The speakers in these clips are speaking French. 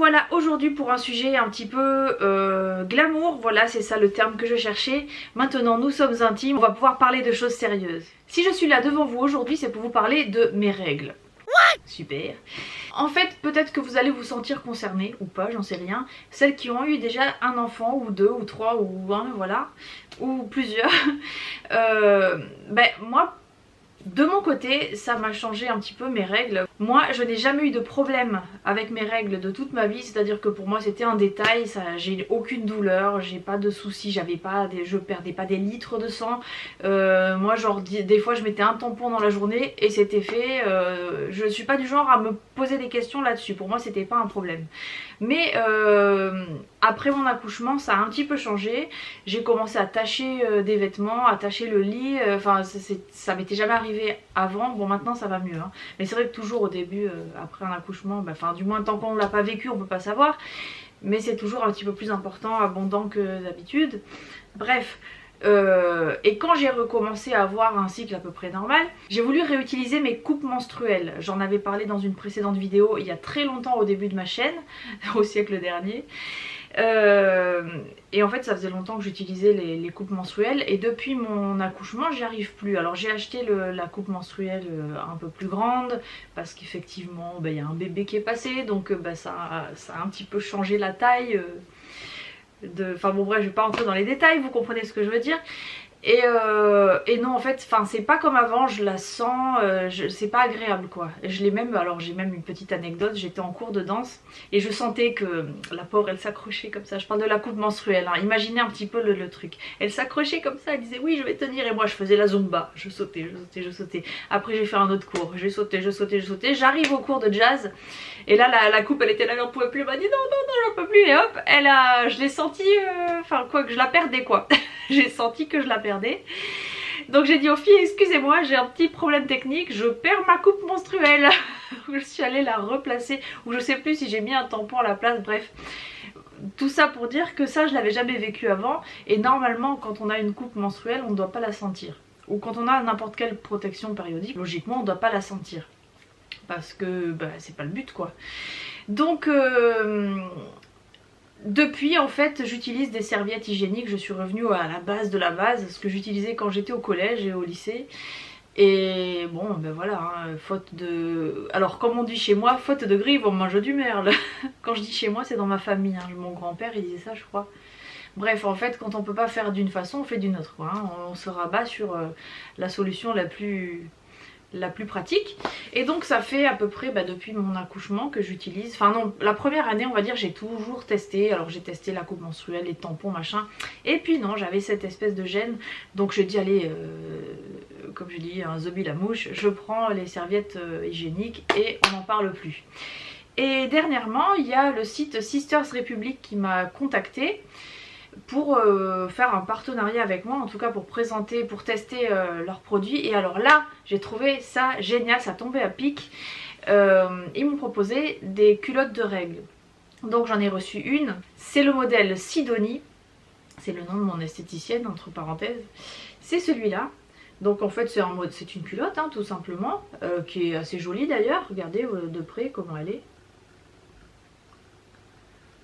revoilà aujourd'hui pour un sujet un petit peu glamour, voilà c'est ça le terme que je cherchais. Maintenant nous sommes intimes, on va pouvoir parler de choses sérieuses. Si je suis là devant vous aujourd'hui, c'est pour vous parler de mes règles. Super. En fait, peut-être que vous allez vous sentir concernés, ou pas, j'en sais rien. Celles qui ont eu déjà un enfant, ou deux, ou trois, ou un, voilà, ou plusieurs. Moi, de mon côté, ça m'a changé un petit peu mes règles. Moi, je n'ai jamais eu de problème avec mes règles de toute ma vie, c'est-à-dire que pour moi c'était un détail, j'ai aucune douleur, j'ai pas de soucis, je perdais pas des litres de sang. Moi, genre des fois je mettais un tampon dans la journée et c'était fait. Je suis pas du genre à me poser des questions là-dessus. Pour moi, c'était pas un problème. Mais après mon accouchement, ça a un petit peu changé. J'ai commencé à tacher des vêtements, à tacher le lit. Enfin, ça m'était jamais arrivé avant. Bon, maintenant ça va mieux. Hein. Mais c'est vrai que toujours au début, après un accouchement, du moins tant qu'on ne l'a pas vécu, on peut pas savoir. Mais c'est toujours un petit peu plus important, abondant que d'habitude. Bref. Et quand j'ai recommencé à avoir un cycle à peu près normal, j'ai voulu réutiliser mes coupes menstruelles. J'en avais parlé dans une précédente vidéo il y a très longtemps au début de ma chaîne, au siècle dernier. Et en fait ça faisait longtemps que j'utilisais les coupes menstruelles et depuis mon accouchement j'y arrive plus. Alors j'ai acheté la coupe menstruelle un peu plus grande parce qu'effectivement y a un bébé qui est passé donc ça a un petit peu changé la taille. Enfin bon bref, je vais pas rentrer dans les détails, vous comprenez ce que je veux dire. Et non en fait, c'est pas comme avant, je la sens, c'est pas agréable quoi. Je l'ai même, alors j'ai même une petite anecdote, j'étais en cours de danse et je sentais que la pauvre elle s'accrochait comme ça, je parle de la coupe menstruelle, hein. Imaginez un petit peu le truc. Elle s'accrochait comme ça, elle disait oui je vais tenir et moi je faisais la zumba, je sautais. Après j'ai fait un autre cours, j'ai sauté, j'arrive au cours de jazz et là la coupe elle était là, elle en pouvait plus, elle m'a dit non j'en peux plus et hop, je l'ai senti, que je la perdais quoi. J'ai senti que je la perdais. Donc j'ai dit aux filles excusez-moi j'ai un petit problème technique, je perds ma coupe menstruelle. Je suis allée la replacer ou je sais plus si j'ai mis un tampon à la place, bref. Tout ça pour dire que ça je l'avais jamais vécu avant et normalement quand on a une coupe menstruelle on ne doit pas la sentir. Ou quand on a n'importe quelle protection périodique, logiquement on ne doit pas la sentir. Parce que c'est pas le but quoi. Donc depuis en fait j'utilise des serviettes hygiéniques, je suis revenue à la base de la base, ce que j'utilisais quand j'étais au collège et au lycée. Et bon voilà, hein, faute de... Alors comme on dit chez moi, faute de grive on mange du merle. Quand je dis chez moi c'est dans ma famille, hein. Mon grand-père il disait ça je crois. Bref en fait quand on peut pas faire d'une façon on fait d'une autre quoi, hein. On se rabat sur la solution la plus pratique. Et donc ça fait à peu près depuis mon accouchement que j'utilise, enfin non, la première année on va dire j'ai toujours testé. Alors j'ai testé la coupe menstruelle, les tampons machin, et puis non j'avais cette espèce de gêne, donc je dis allez comme je dis un zombie la mouche, je prends les serviettes hygiéniques et on n'en parle plus. Et dernièrement il y a le site Sisters Republic qui m'a contacté pour faire un partenariat avec moi, en tout cas pour présenter, pour tester leurs produits. Et alors là j'ai trouvé ça génial, ça tombait à pic. Ils m'ont proposé des culottes de règles, donc j'en ai reçu une, c'est le modèle Sidonie, c'est le nom de mon esthéticienne entre parenthèses, c'est celui-là. Donc en fait c'est une culotte hein, tout simplement, qui est assez jolie d'ailleurs, regardez de près comment elle est.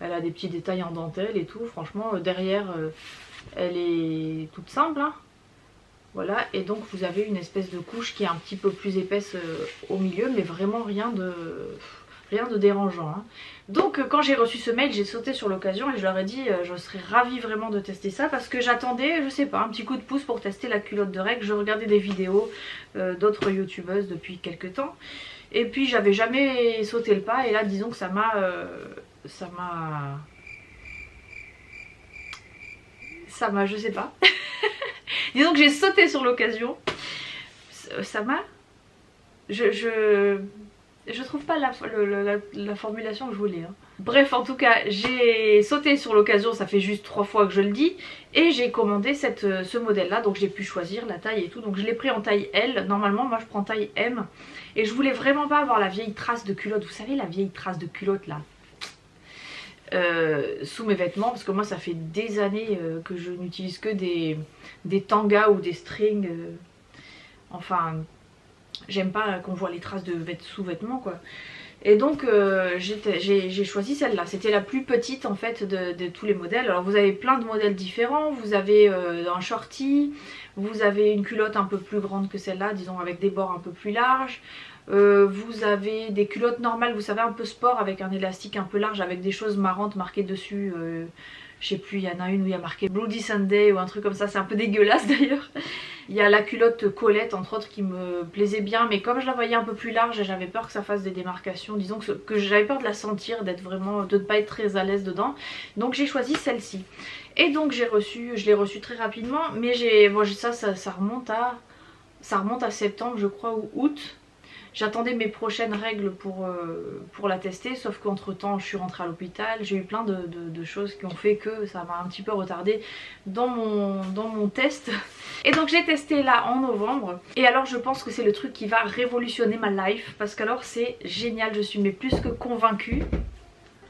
Elle a des petits détails en dentelle et tout, franchement derrière elle est toute simple hein. Voilà, et donc vous avez une espèce de couche qui est un petit peu plus épaisse au milieu, mais vraiment rien de dérangeant hein. Donc quand j'ai reçu ce mail j'ai sauté sur l'occasion et je leur ai dit je serais ravie vraiment de tester ça parce que j'attendais, je sais pas, un petit coup de pouce pour tester la culotte de règles. Je regardais des vidéos d'autres youtubeuses depuis quelques temps et puis j'avais jamais sauté le pas et là disons que ça m'a je sais pas. Disons que j'ai sauté sur l'occasion. Je trouve pas la formulation que je voulais hein. Bref en tout cas j'ai sauté sur l'occasion, ça fait juste 3 fois que je le dis. Et j'ai commandé ce modèle là, donc j'ai pu choisir la taille et tout. Donc je l'ai pris en taille L, normalement moi je prends taille M. Et je voulais vraiment pas avoir la vieille trace de culotte, vous savez la vieille trace de culotte là sous mes vêtements, parce que moi ça fait des années que je n'utilise que des tangas ou des strings, enfin j'aime pas qu'on voit les traces de sous-vêtements quoi. Et donc j'ai choisi celle-là, c'était la plus petite en fait de tous les modèles. Alors vous avez plein de modèles différents, vous avez un shorty, vous avez une culotte un peu plus grande que celle-là, disons avec des bords un peu plus larges. Vous avez des culottes normales, vous savez un peu sport avec un élastique un peu large avec des choses marrantes marquées dessus. Je sais plus, il y en a une où il y a marqué Bloody Sunday ou un truc comme ça, c'est un peu dégueulasse d'ailleurs. Il y a la culotte Colette entre autres qui me plaisait bien, mais comme je la voyais un peu plus large, j'avais peur que ça fasse des démarcations, disons que j'avais peur de la sentir, d'être vraiment, de ne pas être très à l'aise dedans. Donc j'ai choisi celle-ci. Et donc je l'ai reçue très rapidement, mais ça remonte à septembre je crois ou août. J'attendais mes prochaines règles pour la tester, sauf qu'entre temps je suis rentrée à l'hôpital, j'ai eu plein de choses qui ont fait que ça m'a un petit peu retardé dans mon test. Et donc j'ai testé là en novembre, et alors je pense que c'est le truc qui va révolutionner ma life, parce qu'alors c'est génial, je suis mais plus que convaincue.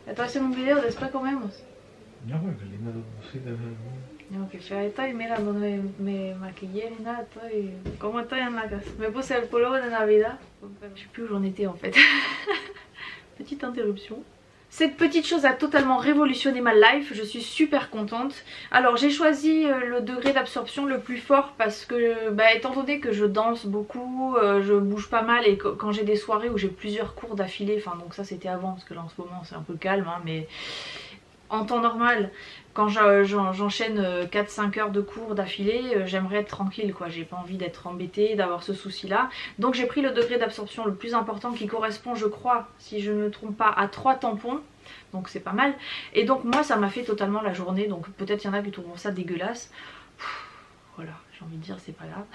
Attends, c'est mon video, después comemos. No, qué lindo tu cosita. No, que fea estoy, mira, no me maquillé ni nada, como estoy en la casa. Me puse el pullover de Navidad. Je sais plus où j'en étais en fait. Petite interruption. Cette petite chose a totalement révolutionné ma life, je suis super contente. Alors j'ai choisi le degré d'absorption le plus fort parce que, étant donné que je danse beaucoup, je bouge pas mal et quand j'ai des soirées où j'ai plusieurs cours d'affilée, enfin donc ça c'était avant parce que là en ce moment c'est un peu calme, hein, mais en temps normal, quand j'enchaîne 4-5 heures de cours d'affilée, j'aimerais être tranquille quoi, j'ai pas envie d'être embêtée, d'avoir ce souci là. Donc j'ai pris le degré d'absorption le plus important qui correspond je crois, si je ne me trompe pas, à 3 tampons. Donc c'est pas mal. Et donc moi ça m'a fait totalement la journée, donc peut-être il y en a qui trouveront ça dégueulasse. Voilà, j'ai envie de dire c'est pas grave.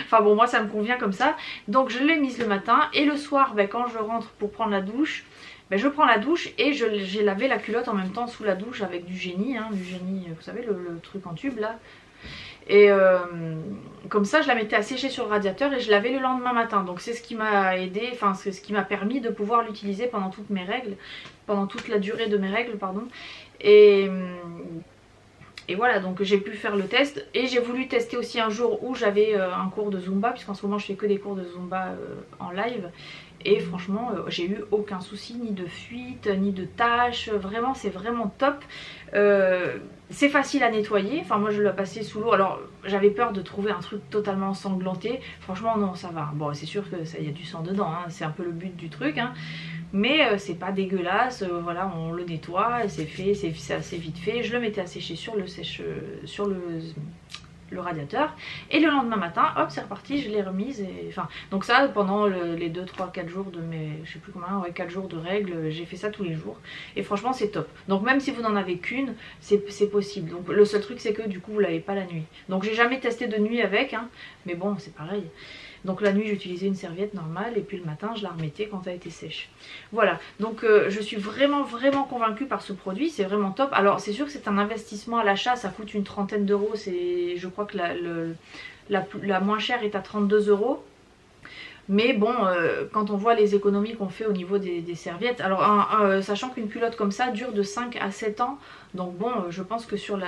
Enfin bon moi ça me convient comme ça. Donc je l'ai mise le matin et le soir quand je rentre pour prendre la douche, je prends la douche et j'ai lavé la culotte en même temps sous la douche avec du génie, hein, vous savez le truc en tube là. Et comme ça je la mettais à sécher sur le radiateur et je lavais le lendemain matin. Donc c'est ce qui m'a aidé, enfin c'est ce qui m'a permis de pouvoir l'utiliser pendant toutes mes règles, pendant toute la durée de mes règles pardon. Et voilà, donc j'ai pu faire le test et j'ai voulu tester aussi un jour où j'avais un cours de Zumba, puisqu'en ce moment je fais que des cours de Zumba en live. Et franchement j'ai eu aucun souci, ni de fuite, ni de tâches, vraiment c'est vraiment top. C'est facile à nettoyer, enfin moi je l'ai passé sous l'eau, alors j'avais peur de trouver un truc totalement ensanglanté, franchement non ça va. Bon c'est sûr qu'il y a du sang dedans, hein, c'est un peu le but du truc, hein. Mais c'est pas dégueulasse, voilà on le nettoie, c'est fait, c'est assez vite fait. Je le mettais à sécher sur le radiateur et le lendemain matin hop c'est reparti, je l'ai remise et enfin donc ça pendant les 2, 3, 4 jours de mes, je sais plus combien, ouais 4 jours de règles, j'ai fait ça tous les jours et franchement c'est top. Donc même si vous n'en avez qu'une c'est possible, donc le seul truc c'est que du coup vous l'avez pas la nuit. Donc j'ai jamais testé de nuit avec hein, mais bon c'est pareil. Donc la nuit j'utilisais une serviette normale et puis le matin je la remettais quand elle était sèche. Voilà, donc je suis vraiment convaincue par ce produit, c'est vraiment top. Alors c'est sûr que c'est un investissement à l'achat, ça coûte une trentaine d'euros, je crois que la moins chère est à 32 euros. Mais bon, quand on voit les économies qu'on fait au niveau des serviettes, alors sachant qu'une culotte comme ça dure de 5 à 7 ans, donc bon je pense que sur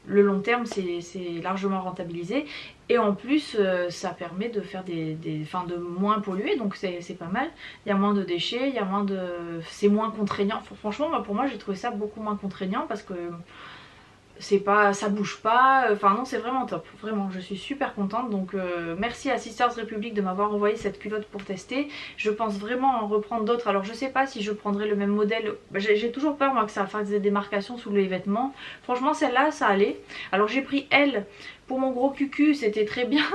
le long terme c'est largement rentabilisé. Et en plus ça permet de faire de moins polluer, donc c'est pas mal. Il y a moins de déchets, il y a moins de, c'est moins contraignant. Franchement pour moi j'ai trouvé ça beaucoup moins contraignant parce que c'est pas, ça bouge pas, enfin non c'est vraiment top, vraiment je suis super contente. Donc merci à Sisters Republic de m'avoir envoyé cette culotte pour tester. Je pense vraiment en reprendre d'autres, alors je sais pas si je prendrai le même modèle, j'ai toujours peur moi que ça fasse des démarcations sous les vêtements. Franchement celle-là ça allait, alors j'ai pris elle. Pour mon gros cucu c'était très bien.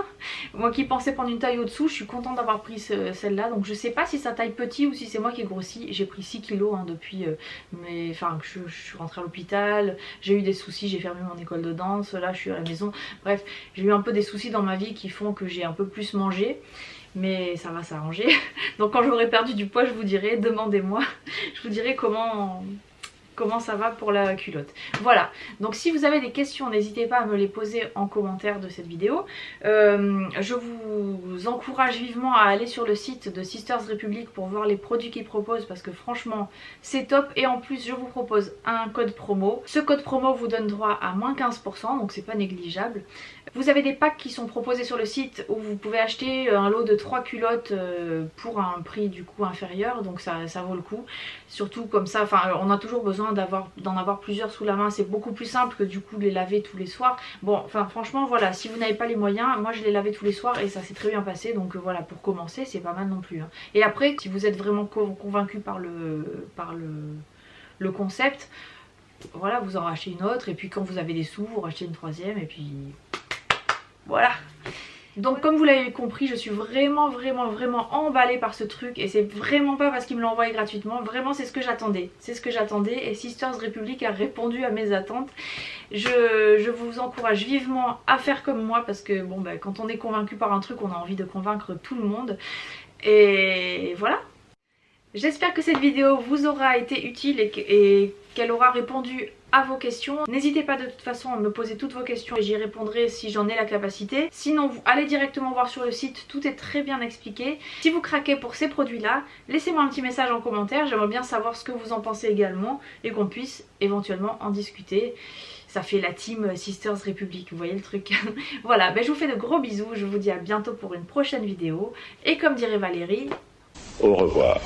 Moi qui pensais prendre une taille au-dessous, je suis contente d'avoir pris celle-là. Donc je sais pas si ça taille petit ou si c'est moi qui ai grossi. J'ai pris 6 kilos hein, depuis que je suis rentrée à l'hôpital. J'ai eu des soucis, j'ai fermé mon école de danse. Là je suis à la maison. Bref, j'ai eu un peu des soucis dans ma vie qui font que j'ai un peu plus mangé. Mais ça va s'arranger. Donc quand j'aurai perdu du poids je vous dirai, demandez-moi. Je vous dirai comment comment ça va pour la culotte. Voilà, donc si vous avez des questions, n'hésitez pas à me les poser en commentaire de cette vidéo. Je vous encourage vivement à aller sur le site de Sisters Republic pour voir les produits qu'ils proposent parce que franchement c'est top. Et en plus je vous propose un code promo. Ce code promo vous donne droit à moins 15%, donc c'est pas négligeable. Vous avez des packs qui sont proposés sur le site où vous pouvez acheter un lot de 3 culottes pour un prix du coup inférieur, donc ça vaut le coup. Surtout comme ça, enfin on a toujours besoin d'en avoir plusieurs sous la main, c'est beaucoup plus simple que du coup de les laver tous les soirs. Bon, enfin franchement voilà, si vous n'avez pas les moyens, moi je les lavais tous les soirs et ça s'est très bien passé, donc voilà, pour commencer c'est pas mal non plus. Hein. Et après, si vous êtes vraiment convaincu par le concept, voilà, vous en rachetez une autre et puis quand vous avez des sous, vous rachetez une troisième et puis voilà. Donc comme vous l'avez compris, je suis vraiment emballée par ce truc et c'est vraiment pas parce qu'ils me l'ont envoyé gratuitement, vraiment c'est ce que j'attendais. C'est ce que j'attendais et Sisters Republic a répondu à mes attentes. Je vous encourage vivement à faire comme moi parce que bon bah, quand on est convaincu par un truc, on a envie de convaincre tout le monde. Et voilà. J'espère que cette vidéo vous aura été utile et qu'elle aura répondu à vos questions. N'hésitez pas de toute façon à me poser toutes vos questions et j'y répondrai si j'en ai la capacité. Sinon vous allez directement voir sur le site, tout est très bien expliqué. Si vous craquez pour ces produits là, laissez-moi un petit message en commentaire, j'aimerais bien savoir ce que vous en pensez également et qu'on puisse éventuellement en discuter. Ça fait la team Sisters Republic, vous voyez le truc. Voilà, ben je vous fais de gros bisous, je vous dis à bientôt pour une prochaine vidéo. Et comme dirait Valérie, au revoir.